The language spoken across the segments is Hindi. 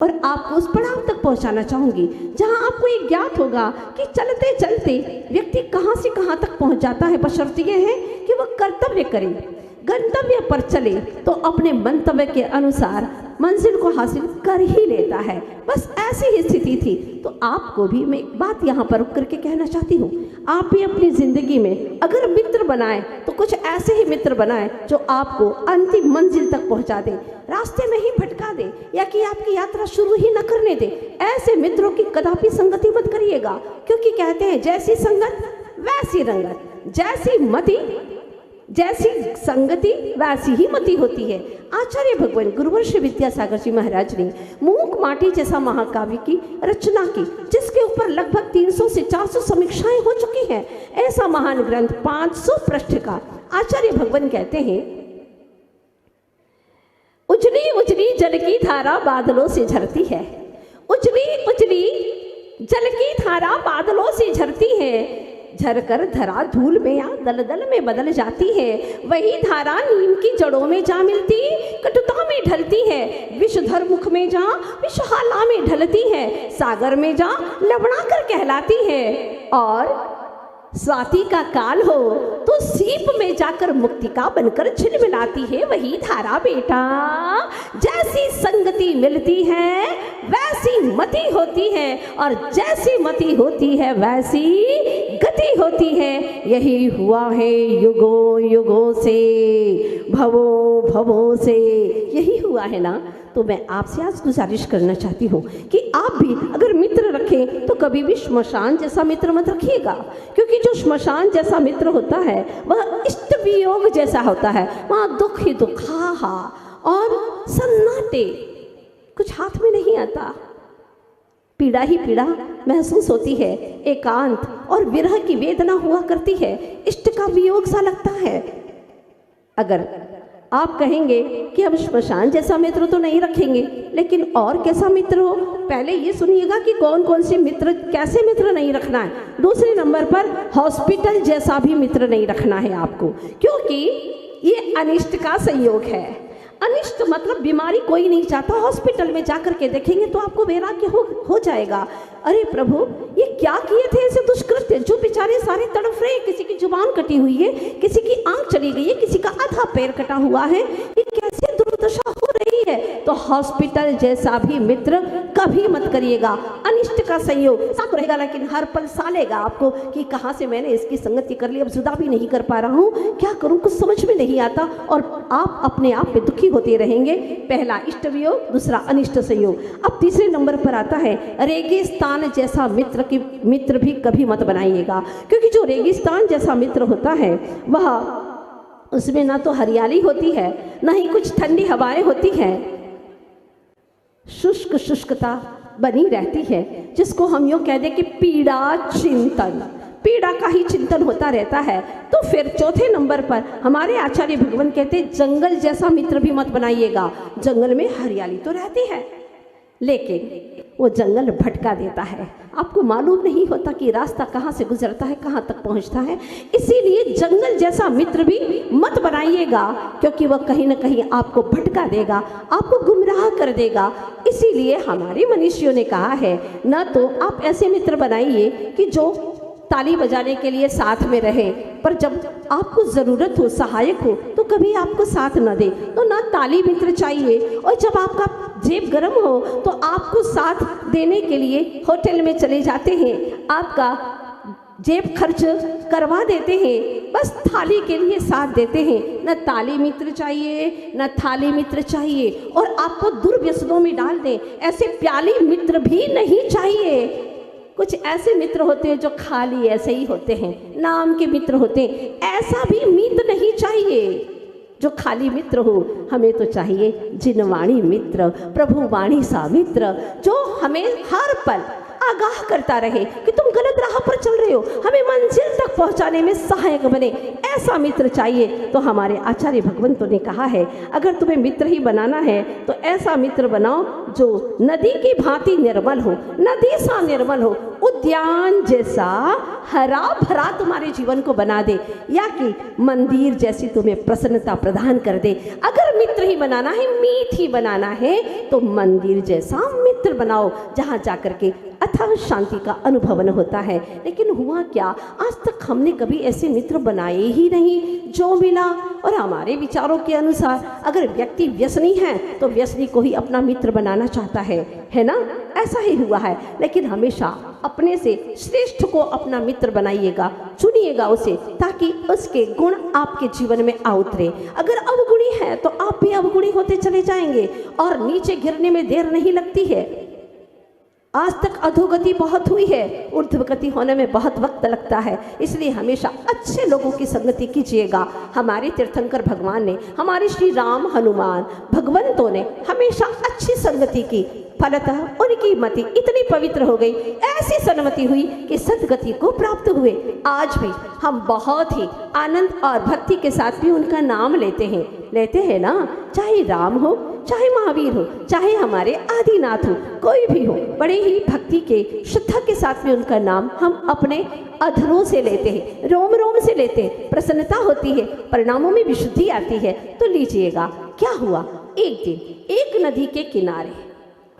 और आपको उस पड़ाव तक पहुंचाना चाहूंगी जहां आपको ये ज्ञात होगा कि चलते चलते व्यक्ति कहां से कहां तक पहुंच जाता है, बशर्ते ये है कि वह कर्तव्य करे, गंतव्य पर चले तो अपने मंतव्य के अनुसार मंजिल को हासिल कर ही लेता है। बस ऐसी ही स्थिति थी। तो आपको भी मैं एक बात यहाँ पर रुक करके कहना चाहती हूँ, आप भी अपनी ज़िंदगी में अगर मित्र बनाएं तो कुछ ऐसे ही मित्र बनाएं जो आपको अंतिम मंजिल तक पहुँचा दे, रास्ते में ही भटका दे या कि आपकी यात्रा शुरू ही न करने दे। ऐसे मित्रों की कदापि संगति मत करिएगा, क्योंकि कहते हैं जैसी संगत वैसी रंगत, जैसी मति जैसी संगति वैसी ही मति होती है। आचार्य भगवान गुरुवर श्री विद्यासागर जी महाराज ने मूक माटी जैसा महाकाव्य की रचना की, जिसके ऊपर लगभग 300 से 400 समीक्षाएं हो चुकी हैं। ऐसा महान ग्रंथ 500 पृष्ठ का आचार्य भगवान कहते हैं, उजली उजली जल की धारा बादलों से झरती है, उजली उजली जल की धारा बादलों से झरती है, झरकर धरा धूल में या दलदल में बदल जाती है। वही धारा नीम की जड़ों में जा मिलती, कटुता में ढलती है, विषधर मुख में जा विषहाला में ढलती है, सागर में जा लवणा कर कहलाती है, और स्वाति का काल हो तो सीप में जाकर मुक्तिका बनकर झिलमिलाती है। वही धारा बेटा, जैसी संगति मिलती है वैसी मति होती है, और जैसी मति होती है वैसी गति होती है। यही हुआ है युगों युगों से, भवों भवों से, यही हुआ है ना। तो मैं आपसे आज गुजारिश करना चाहती हूँ कि आप भी अगर मित्र रखें तो कभी भी श्मशान जैसा मित्र मत रखिएगा, क्योंकि जो श्मशान जैसा मित्र होता है वह इष्ट वियोग जैसा होता है। वहाँ दुख ही दुख, हा हा और सन्नाटे, कुछ हाथ में नहीं आता, पीड़ा ही पीड़ा महसूस होती है, एकांत और विरह की वेदना हुआ करती है, इष्ट का वियोग सा लगता है। अगर आप कहेंगे कि हम श्मशान जैसा मित्र तो नहीं रखेंगे, लेकिन और कैसा मित्र हो, पहले ये सुनिएगा कि कौन कौन से मित्र, कैसे मित्र नहीं रखना है। दूसरे नंबर पर हॉस्पिटल जैसा भी मित्र नहीं रखना है आपको, क्योंकि ये अनिष्ट का संयोग है। अनिष्ट मतलब बीमारी कोई नहीं चाहता। हॉस्पिटल में जाकर के देखेंगे तो आपको वैराग्य हो जाएगा। अरे प्रभु, ये क्या किए थे ऐसे दुष्कृत्य, जो बेचारे सारे तड़फ रहे, किसी की जुबान कटी हुई है, किसी की आंख चली गई है, किसी का आधा पैर कटा हुआ है, ये कैसे दुर्दशा हो रही है। तो हॉस्पिटल जैसा भी मित्र कभी मत करिएगा। अनिष्ट का संयोग साथ रहेगा, लेकिन हर पल सालेगा आपको कि कहाँ से मैंने इसकी संगति कर ली, अब जुदा भी नहीं कर पा रहा हूँ, क्या करूँ, कुछ समझ में नहीं आता, और आप अपने आप में दुखी होते रहेंगे। पहला इष्ट वियोग, दूसरा अनिष्ट संयोग। अब तीसरे नंबर पर आता है रेगिस्तान जैसा मित्र भी कभी मत बनाइएगा, क्योंकि जो रेगिस्तान जैसा मित्र होता है वह, उसमें ना तो हरियाली होती है, ना ही कुछ ठंडी हवाएं होती हैं, शुष्क शुष्कता बनी रहती है, जिसको हम यूँ कह दें कि पीड़ा चिंतन, पीड़ा का ही चिंतन होता रहता है। तो फिर चौथे नंबर पर हमारे आचार्य भगवान कहते हैं जंगल जैसा मित्र भी मत बनाइएगा। जंगल में हरियाली तो रहती है, लेकिन वो जंगल भटका देता है, आपको मालूम नहीं होता कि रास्ता कहाँ से गुजरता है, कहाँ तक पहुँचता है। इसीलिए जंगल जैसा मित्र भी मत बनाइएगा, क्योंकि वह कहीं ना कहीं आपको भटका देगा, आपको गुमराह कर देगा। इसीलिए हमारे मनीषियों ने कहा है, न तो आप ऐसे मित्र बनाइए कि जो ताली बजाने के लिए साथ में रहे, पर जब आपको ज़रूरत हो, सहायक हो, तो कभी आपको साथ न दे, तो ना ताली मित्र चाहिए। और जब आपका जेब गर्म हो तो आपको साथ देने के लिए होटल में चले जाते हैं, आपका जेब खर्च करवा देते हैं, बस थाली के लिए साथ देते हैं। न ताली मित्र चाहिए, न थाली मित्र चाहिए, और आपको दुर्व्यसनों में डाल दें, ऐसे प्याली मित्र भी नहीं चाहिए। कुछ ऐसे मित्र होते हैं जो खाली ऐसे ही होते हैं, नाम के मित्र होते हैं, ऐसा भी मित्र नहीं चाहिए जो खाली मित्र हो। हमें तो चाहिए जिनवाणी मित्र, प्रभु वाणी सा मित्र, जो हमें हर पल आगाह करता रहे कि तुम गलत राह पर चल रहे हो, हमें मंजिल तक पहुंचाने में सहायक बने, ऐसा मित्र चाहिए। तो हमारे आचार्य भगवंतों ने कहा है, अगर तुम्हें मित्र ही बनाना है तो ऐसा मित्र बनाओ जो नदी की भांति निर्मल हो, नदी सा निर्मल हो, उद्यान जैसा हरा भरा तुम्हारे जीवन को बना दे, या कि मंदिर जैसी तुम्हें प्रसन्नता प्रदान कर दे। अगर मित्र ही बनाना है, मीत ही बनाना है, तो मंदिर जैसा मित्र मित्र बनाओ जहाँ जाकर के अथाह शांति का अनुभवन होता है। लेकिन हुआ क्या, आज तक हमने कभी ऐसे मित्र बनाए ही नहीं। जो मिला और हमारे विचारों के अनुसार अगर व्यक्ति व्यसनी है तो व्यसनी को ही अपना मित्र बनाना चाहता है ना, ऐसा ही हुआ है। लेकिन हमेशा अपने से श्रेष्ठ को अपना मित्र बनाइएगा, चुनिएगा उसे, ताकि उसके गुण आपके जीवन में आ उतरे। अगर अवगुणी है तो आप भी अवगुणी होते चले जाएंगे और नीचे गिरने में देर नहीं लगती है। आज तक अधोगति बहुत हुई है, ऊर्ध्वगति होने में बहुत वक्त लगता है। इसलिए हमेशा अच्छे लोगों की संगति कीजिएगा। हमारे तीर्थंकर भगवान ने, हमारे श्री राम हनुमान भगवंतों ने हमेशा अच्छी संगति की, फलतः उनकी मति इतनी पवित्र हो गई, ऐसी सन्मति हुई कि सदगति को प्राप्त हुए। आज भी हम बहुत ही आनंद और भक्ति के साथ भी उनका नाम लेते हैं ना। चाहे राम हो, चाहे महावीर हो, चाहे हमारे आदिनाथ हो, कोई भी हो, बड़े ही भक्ति के श्रद्धा के साथ में उनका नाम हम अपने अधरों से लेते हैं, रोम रोम से लेते हैं। प्रसन्नता होती है, परिणामों में विशुद्धि आती है। तो लीजिएगा, क्या हुआ, एक दिन एक नदी के किनारे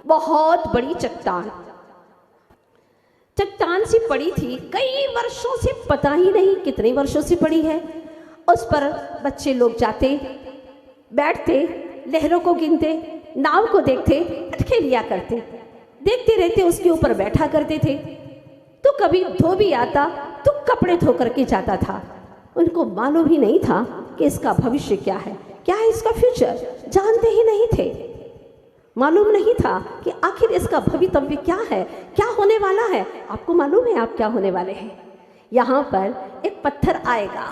बहुत बड़ी चट्टान सी पड़ी थी। कई वर्षों से, पता ही नहीं कितने वर्षों से पड़ी है। उस पर बच्चे लोग जाते, बैठते, लहरों को गिनते, नाव को देखते, अटके लिया करते, देखते रहते, उसके ऊपर बैठा करते थे। तो कभी धोबी आता तो कपड़े धो करके जाता था। उनको मालूम ही नहीं था कि इसका भविष्य क्या है इसका फ्यूचर, जानते ही नहीं थे। मालूम नहीं था कि आखिर इसका भवितव्य क्या है, क्या होने वाला है। आपको मालूम है आप क्या होने वाले हैं? यहाँ पर एक पत्थर आएगा,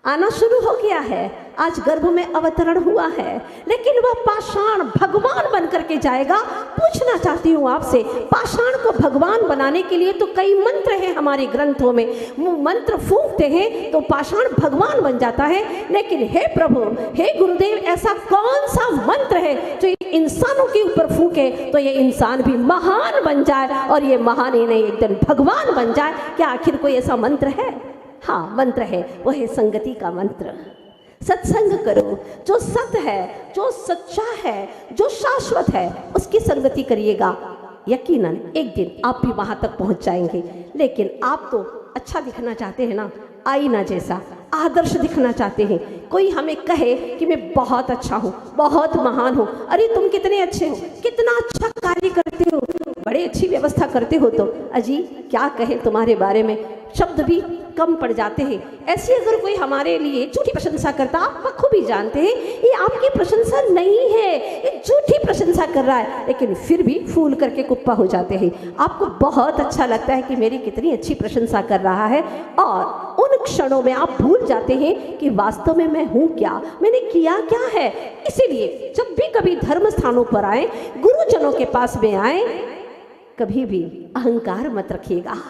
आना शुरू हो गया है, आज गर्भ में अवतरण हुआ है, लेकिन वह पाषाण भगवान बन करके जाएगा। पूछना चाहती हूँ आपसे, पाषाण को भगवान बनाने के लिए तो कई मंत्र हैं हमारे ग्रंथों में, वो मंत्र फूंकते हैं तो पाषाण भगवान बन जाता है। लेकिन हे प्रभु, हे गुरुदेव, ऐसा कौन सा मंत्र है जो इंसानों के ऊपर फूंके तो ये इंसान भी महान बन जाए और ये महान ही नहीं, एक दिन भगवान बन जाए? क्या आखिर कोई ऐसा मंत्र है? हाँ, मंत्र है, वो है संगति का मंत्र। सत्संग करो, जो सत है, जो सच्चा है, जो शाश्वत है, उसकी संगति करिएगा। यकीनन एक दिन आप भी वहां तक पहुंच जाएंगे। लेकिन आप तो अच्छा दिखना चाहते हैं ना, आईना जैसा आदर्श दिखना चाहते हैं। कोई हमें कहे कि मैं बहुत अच्छा हूँ, बहुत महान हूँ, अरे तुम कितने अच्छे हो, कितना अच्छा कार्य करते हो, बड़े अच्छी व्यवस्था करते हो, तो अजी क्या कहे तुम्हारे बारे में, शब्द भी कम पड़ जाते हैं। ऐसी अगर कोई हमारे लिए झूठी प्रशंसा करता, आप बखूबी जानते हैं ये आपकी प्रशंसा नहीं है, ये झूठी प्रशंसा कर रहा है, लेकिन फिर भी फूल करके कुप्पा हो जाते हैं। आपको बहुत अच्छा लगता है कि मेरी कितनी अच्छी प्रशंसा कर रहा है, और उन क्षणों में आप भूल जाते हैं कि वास्तव में मैं हूँ क्या, मैंने किया क्या है। इसीलिए जब भी कभी धर्म स्थानों पर आए, गुरुजनों के पास में आए, कभी भी अहंकार मत रखिएगा।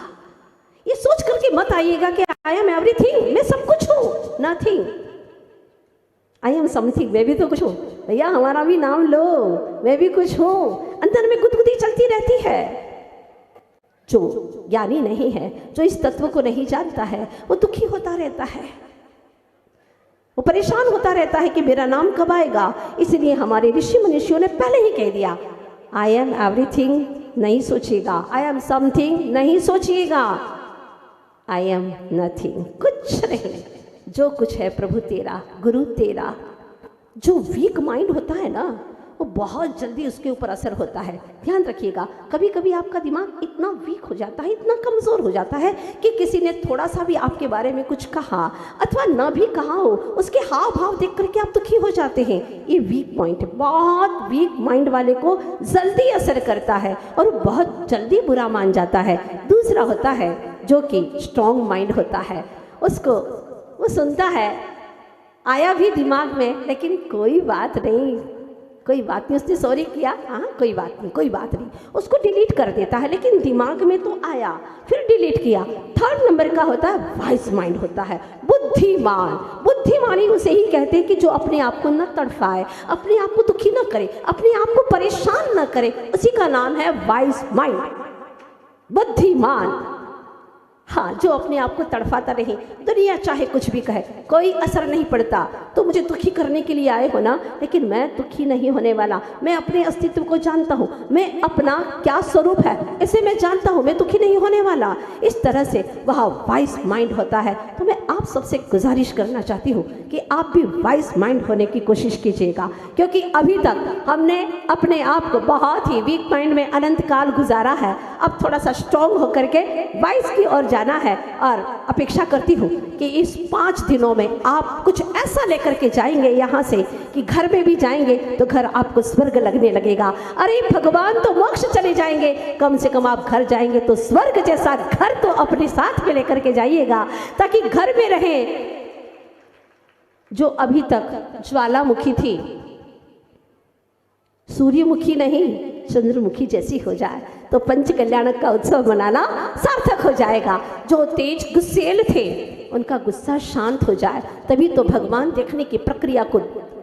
ये सोच करके मत आइएगा कि आई एम एवरीथिंग, मैं सब कुछ हूँ। नथिंग, आई एम समथिंग, मैं भी तो कुछ हूँ। भैया हमारा भी नाम लो, मैं भी कुछ हूँ। अंदर में गुदगुदी चलती रहती है। जो ज्ञानी नहीं है, जो इस तत्व को नहीं जानता है, वो दुखी होता रहता है, वो परेशान होता रहता है कि मेरा नाम कब आएगा। इसलिए हमारे ऋषि मनुष्यों ने पहले ही कह दिया, आई एम एवरीथिंग नहीं सोचिएगा, आई एम समथिंग नहीं सोचिएगा, आई एम नथिंग, कुछ नहीं। जो कुछ है प्रभु तेरा, गुरु तेरा। जो वीक माइंड होता है ना, वो बहुत जल्दी उसके ऊपर असर होता है। ध्यान रखिएगा, कभी कभी आपका दिमाग इतना वीक हो जाता है, इतना कमज़ोर हो जाता है कि किसी ने थोड़ा सा भी आपके बारे में कुछ कहा अथवा ना भी कहा हो, उसके हाव भाव देख करके आप दुखी हो जाते हैं। ये वीक पॉइंट, बहुत वीक माइंड वाले को जल्दी असर करता है और वो बहुत जल्दी बुरा मान जाता है। दूसरा होता है जो कि स्ट्रॉन्ग माइंड होता है, उसको वो सुनता है, आया भी दिमाग में, लेकिन कोई बात नहीं, कोई बात नहीं, उसने सॉरी किया, हाँ कोई बात नहीं, कोई बात नहीं, उसको डिलीट कर देता है। लेकिन दिमाग में तो आया, फिर डिलीट किया। थर्ड नंबर का होता है वाइज माइंड होता है, बुद्धिमान। बुद्धिमानी उसे ही कहते हैं कि जो अपने आप को न तड़फाए, अपने आप को दुखी न करे, अपने आप को परेशान न करे, उसी का नाम है वाइज माइंड, बुद्धिमान। हाँ, जो अपने आप को तड़फाता रहे, दुनिया चाहे कुछ भी कहे, कोई असर नहीं पड़ता। तो मुझे दुखी करने के लिए आए हो ना, लेकिन मैं दुखी नहीं होने वाला। मैं अपने अस्तित्व को जानता हूँ, मैं अपना क्या स्वरूप है इसे मैं जानता हूँ, मैं दुखी नहीं होने वाला। इस तरह से वह वाइस माइंड होता है। तो मैं आप सबसे गुजारिश करना चाहती हूँ कि आप भी वाइस माइंड होने की कोशिश कीजिएगा, क्योंकि अभी तक हमने अपने आप को बहुत ही वीक माइंड में अनंत काल गुजारा है। अब थोड़ा सा स्ट्रॉन्ग होकर के वाइस की ओर जाना है, और अपेक्षा करती हूँ कि इस 5 दिनों में आप कुछ ऐसा लेकर के जाएंगे यहाँ से कि घर में भी जाएंगे तो घर आपको स्वर्ग लगने लगेगा। अरे भगवान तो मोक्ष चले जाएंगे, कम से कम आप घर जाएंगे तो स्वर्ग जैसा घर तो अपने साथ में लेकर के जाइएगा, ताकि घर में रहे। जो अभी तक ज्वालामुखी थी, सूर्यमुखी नहीं चंद्रमुखी जैसी हो जाए तो पंच कल्याणक का उत्सव मनाना सार्थक हो जाएगा। जो तेज गुस्सेल थे उनका गुस्सा शांत हो जाए, तभी तो भगवान देखने की प्रक्रिया को,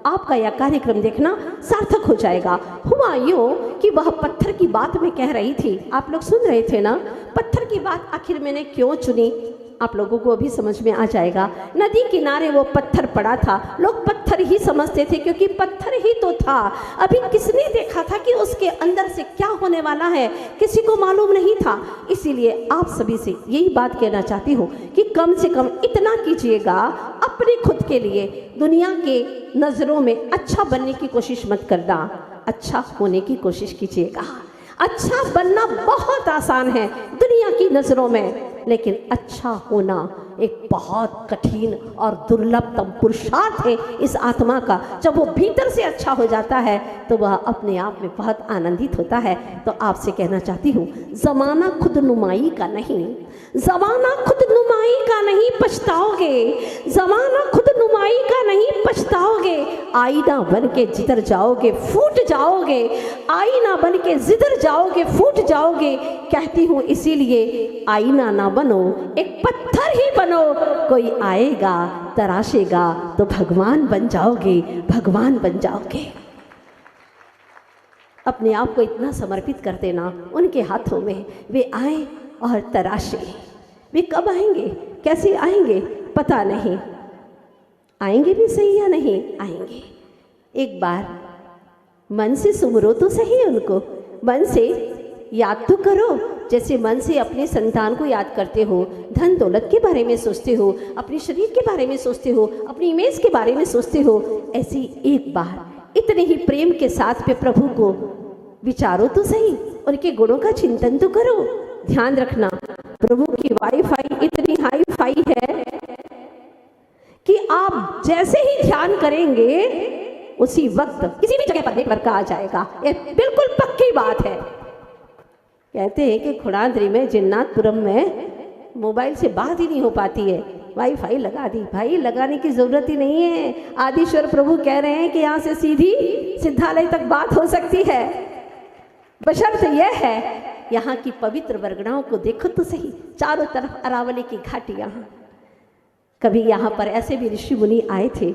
आपका यह कार्यक्रम देखना सार्थक हो जाएगा। हुआ यूं कि वह पत्थर की बात मैं कह रही थी, आप लोग सुन रहे थे ना। पत्थर की बात आखिर मैंने क्यों चुनी, आप लोगों को अभी समझ में आ जाएगा। नदी किनारे वो पत्थर पड़ा था, लोग पत्थर ही समझते थे क्योंकि पत्थर ही तो था। अभी किसने देखा था कि उसके अंदर से क्या होने वाला है, किसी को मालूम नहीं था। इसीलिए आप सभी से यही बात कहना चाहती हूँ कि कम से कम इतना कीजिएगा अपने खुद के लिए, दुनिया के नज़रों में अच्छा बनने की कोशिश मत करना, अच्छा होने की कोशिश कीजिएगा। अच्छा बनना बहुत आसान है दुनिया की नज़रों में, लेकिन अच्छा होना एक बहुत कठिन और दुर्लभतम पुरुषार्थ है इस आत्मा का। जब वो भीतर से अच्छा हो जाता है तो वह अपने आप में बहुत आनंदित होता है। तो आपसे कहना चाहती हूँ, ज़माना खुद नुमाई का नहीं, ज़माना खुद नुमाई का नहीं पछताओगे, ज़माना खुद नुमाई का नहीं पछताओगे। आईना बन के जिधर जाओगे फूट जाओगे, आईना बन के जिधर जाओगे फूट जाओगे। कहती हूँ इसीलिए आईना ना बनो, एक पत्थर ही बनो। कोई आएगा तराशेगा तो भगवान बन जाओगे, भगवान बन जाओगे। अपने आप को इतना समर्पित कर देना उनके हाथों में, वे आए और तराशे। वे कब आएंगे, कैसे आएंगे पता नहीं, आएंगे भी सही या नहीं आएंगे। एक बार मन से सुमरो तो सही उनको, मन से याद तो करो, जैसे मन से अपने संतान को याद करते हो, धन दौलत के बारे में सोचते हो, अपने शरीर के बारे में सोचते हो, अपनी इमेज के बारे में सोचते हो, ऐसी एक बार इतने ही प्रेम के साथ पे प्रभु को विचारो तो सही, उनके गुणों का चिंतन तो करो। ध्यान रखना, प्रभु की वाईफाई इतनी हाई फाई है कि आप जैसे ही ध्यान करेंगे उसी वक्त किसी भी जगह पर नेटवर्क आ जाएगा। ये बिल्कुल पक्की बात है। कहते हैं कि खुड़ाद्री में जिन्नाथपुरम में मोबाइल से बात ही नहीं हो पाती है, वाईफाई लगा दी। भाई लगाने की जरूरत ही नहीं है। आदिश्वर प्रभु कह रहे हैं कि यहाँ से सीधी सिद्धालय तक बात हो सकती है, बशर्त यह है यहाँ की पवित्र वर्गणाओं को देखो तो सही। चारों तरफ अरावली की घाटियाँ। कभी यहाँ पर ऐसे भी ऋषि मुनि आए थे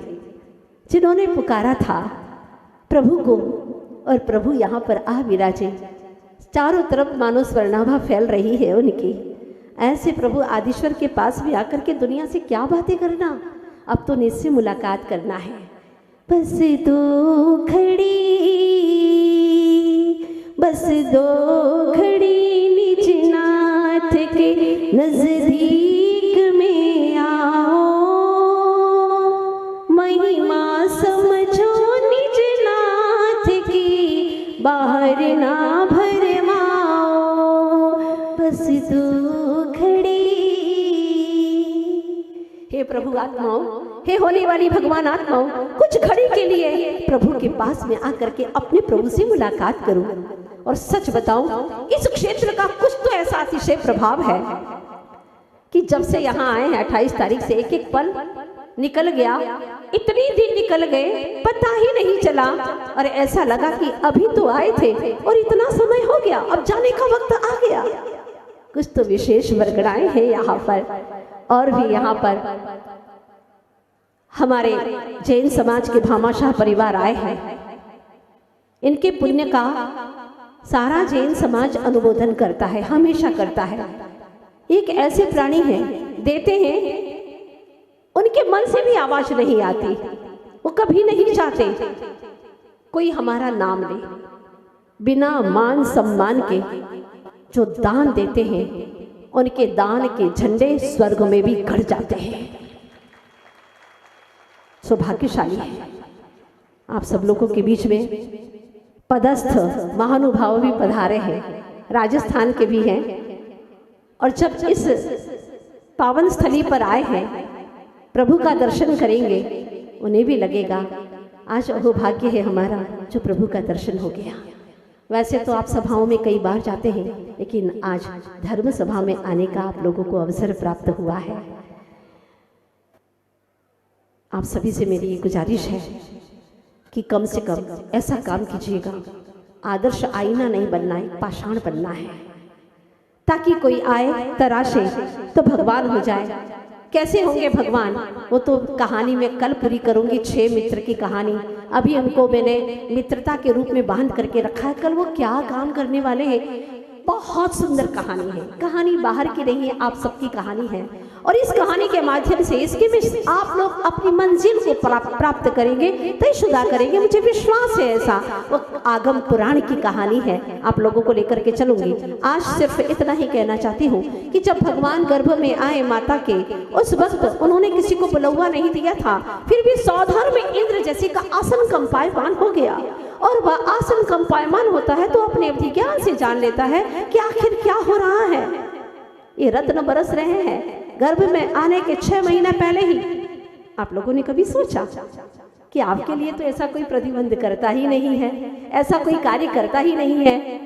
जिन्होंने पुकारा था प्रभु को, और प्रभु यहाँ पर आ विराजे। चारों तरफ मानो स्वर्णाभा फैल रही है उनकी। ऐसे प्रभु आदिश्वर के पास भी आकर के दुनिया से क्या बातें करना, अब तो निज से मुलाकात करना है। बस दो घड़ी, बस दो घड़ी निज नाथ के नजदीक में आओ, महिमा समझो निज नाथ की, बाहर ना भरमाओ। बस दो घड़ी। हे प्रभु आत्माओं, हे होने वाली भगवान आत्माओं, कुछ घड़ी के लिए प्रभु के पास में आकर के अपने प्रभु से मुलाकात करूं। और सच बताऊं, इस क्षेत्र का कुछ तो ऐसा अतिशय प्रभाव है कि जब से यहाँ आए हैं 28 तारीख से एक एक पल निकल गया, इतने दिन निकल गए पता ही नहीं चला। और ऐसा लगा कि अभी तो आए थे और इतना समय हो गया, अब जाने का वक्त आ गया। कुछ तो विशेष वर्गणाएं हैं यहाँ पर। और भी यहाँ पर हमारे जैन समाज के भामाशाह परिवार आए हैं। इनके पुण्य का सारा जैन समाज अनुमोदन करता है, हमेशा करता है। एक ऐसे प्राणी हैं, देते हैं, उनके मन से भी आवाज नहीं आती, वो कभी नहीं चाहते कोई हमारा नाम ले। बिना मान सम्मान के जो दान देते हैं, उनके दान के झंडे स्वर्ग में भी गड़ जाते हैं। सौभाग्यशाली है। आप सब लोगों के बीच में पदस्थ महानुभाव भी पधारे हैं, राजस्थान के भी हैं, और जब इस पावन स्थली पर आए हैं, प्रभु का दर्शन करेंगे, उन्हें भी लगेगा आज अहोभाग्य है हमारा जो प्रभु का दर्शन हो गया। वैसे तो आप सभाओं में कई बार जाते हैं, लेकिन आज धर्म सभा में आने का आप लोगों को अवसर प्राप्त हुआ है। आप सभी से मेरी ये गुजारिश है कि कम से कम ऐसा काम कीजिएगा, आदर्श आईना नहीं बनना है, पाषाण बनना है, ताकि कोई आए तराशे तो भगवान हो जाए। कैसे होंगे भगवान, वो तो कहानी में कल पूरी करूंगी। 6 मित्र की कहानी अभी उनको मैंने मित्रता के रूप में बांध करके रखा है, कल वो क्या काम करने वाले हैं। बहुत सुंदर कहानी है, कहानी बाहर की नहीं है, आप सबकी कहानी है, और इस कहानी के माध्यम से इसके में आप लोग अपनी मंजिल को प्राप्त करेंगे, तयशुदा करेंगे, मुझे विश्वास है ऐसा। वो आगम पुराण की कहानी है, आप लोगों को लेकर के चलूंगी। आज सिर्फ इतना ही कहना चाहती हूँ कि जब भगवान गर्भ में आए माता के, उस वक्त उन्होंने किसी को बुलौवा नहीं दिया था, फिर भी सौधर में इंद्र जैसे का आसन कंपायमान हो गया, और वह आसन कंपायमान होता है तो अपने अभिज्ञान से जान लेता है कि आखिर क्या हो रहा है। ये रत्न बरस रहे हैं गर्भ में आने के 6 महीने पहले ही। आप लोगों ने कभी सोचा कि आपके लिए तो ऐसा कोई प्रतिबंध करता ही नहीं है, ऐसा कोई कार्य करता ही नहीं है।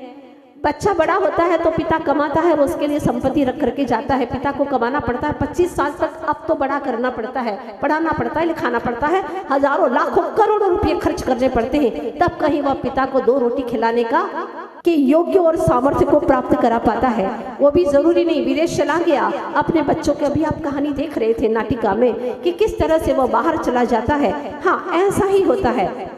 बच्चा बड़ा होता है तो पिता कमाता है और उसके लिए संपत्ति रख करके जाता है। पिता को कमाना पड़ता है 25 साल तक, अब तो बड़ा करना पड़ता है, पढ़ाना पड़ता है, लिखाना पड़ता है, हजारों लाखों करोड़ों रुपए खर्च करने पड़ते हैं, तब कहीं वह पिता को 2 रोटी खिलाने का के योग्य और सामर्थ्य को प्राप्त करा पाता है। वो भी जरूरी नहीं विदेश चला गया अपने बच्चों के, अभी आप कहानी देख रहे थे नाटिका में कि किस तरह से वो बाहर चला जाता है। हाँ, ऐसा ही होता है।